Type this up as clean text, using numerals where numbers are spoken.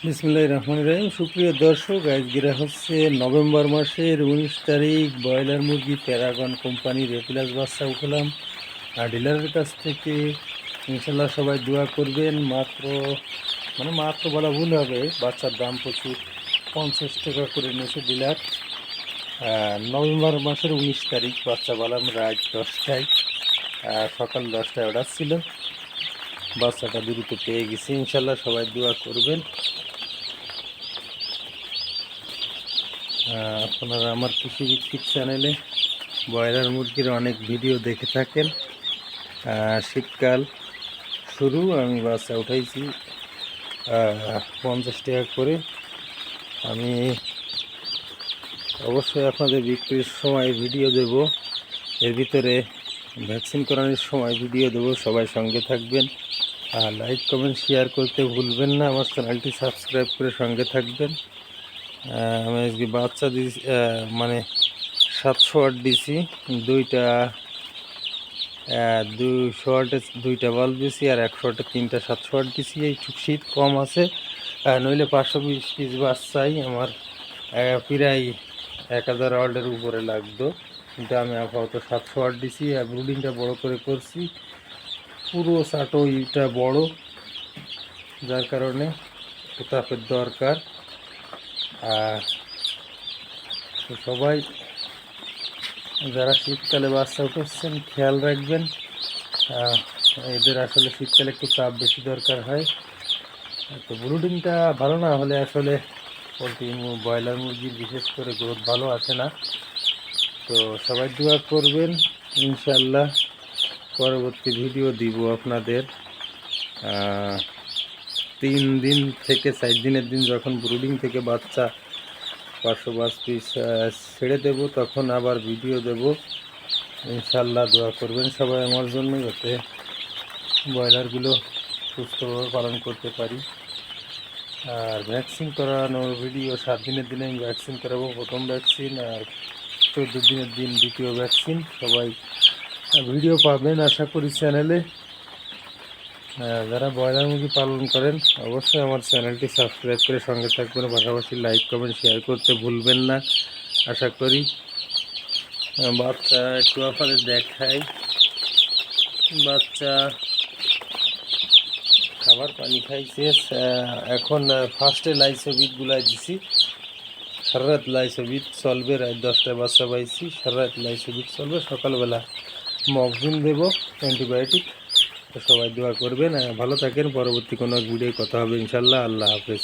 বিসমিল্লাহির রহমানির রহিম। সুপ্রিয় দর্শক, আজকে হচ্ছে নভেম্বর মাসের 19 তারিখ। ব্রয়লার মুরগি প্যারাগন কোম্পানির এপ্লাস বাচ্চা উঠলাম আর ডিলারের কাছ থেকে। ইনশাল্লাহ সবাই দোয়া করবেন। মাত্র বলা ভুল হবে, বাচ্চার দাম প্রচুর, 50 টাকা করে নিয়েছে ডিলার। নভেম্বর মাসের 19 তারিখ বাচ্চা বললাম রাত 10টায়, সকাল 10টায় অর্ডার ছিল। বাচ্চাটা দ্রুত পেয়ে গেছি, ইনশাল্লাহ সবাই দোয়া করবেন। আপনারা আমার কৃষিভিত্তিক চ্যানেলে ব্রয়লার মুরগির অনেক ভিডিও দেখে থাকেন। শীতকাল শুরু, আমি বাচ্চা উঠাইছি 50 টাকা করে। আমি অবশ্যই আপনাদের বিক্রির সময় ভিডিও দেব, এর ভিতরে ভ্যাকসিন করানোর সময় ভিডিও দেব। সবাই সঙ্গে থাকবেন, আর লাইক কমেন্ট শেয়ার করতে ভুলবেন না। আমার চ্যানেলটি সাবস্ক্রাইব করে সঙ্গে থাকবেন। আমি আজকে বাচ্চা দিয়েছি, 700 ওয়াট দিছি, দুইটা 200 ওয়াটে দুইটা বাল্ব দিছি, আর 100 ওয়াটে তিনটা 700 ওয়াট দিছি। এই শীত কম আছে, নইলে 520 পিস বাচ্চাই আমার প্রায় 1000 ওয়াটের উপরে লাগতো, কিন্তু আমি আপাতত 700 ওয়াট দিছি। আর ব্রুডিংটা বড় করে করছি, পুরো চাটোইটা বড়, যার কারণে তাপের দরকার। আর সবাই যারা শীতকালে বাচ্চা উঠেছেন খেয়াল রাখবেন। এদের আসলে শীতকালে একটু তাপ বেশি দরকার হয়, তো ব্রুডিংটা ভালো না হলে আসলে পোলট্রি ব্রয়লার মুরগির বিশেষ করে গ্রোথ ভালো আসে না। তো সবাই দোয়া করবেন, ইনশাল্লাহ পরবর্তী ভিডিও দিব আপনাদের। 3 দিন থেকে 4 দিনের দিন যখন ব্রুডিং থেকে বাচ্চা 505 পিস ছেড়ে দেব, তখন আবার ভিডিও দেব। ইনশাল্লাহ দোয়া করবেন সবাই আমার জন্য, যাতে ব্রয়লারগুলো সুস্থভাবে পালন করতে পারি। আর ভ্যাকসিন করানোর ভিডিও 7 দিনের দিনে আমি ভ্যাকসিন করাবো, প্রথম ভ্যাকসিন, আর 14 দিনের দিন দ্বিতীয় ভ্যাকসিন। সবাই ভিডিও পাবেন আশা করি চ্যানেলে। যারা ব্রয়লার মুরগি পালন করেন অবশ্যই আমার চ্যানেলটি সাবস্ক্রাইব করে সঙ্গে থাকবেন, পাশাপাশি লাইক কমেন্ট শেয়ার করতে ভুলবেন না। আশা করি বাচ্চা একটু আপনাদের দেখাই। বাচ্চা খাবার পানি খাইছে, এখন ফার্স্টে লাইসোবিটগুলাই দিছি। সারা রাত লাইসোবিট চলবে, রাত 10টায় বাচ্চা পাইছি, সারা রাত লাইসোবিট চলবে। সকালবেলা মগজিন দেব, অ্যান্টিবায়োটিক। তো সবাই দোয়া করবেন, ভালো থাকেন। পরবর্তী কোনো ভিডিও কথা হবে ইনশাল্লাহ। আল্লাহ হাফেজ।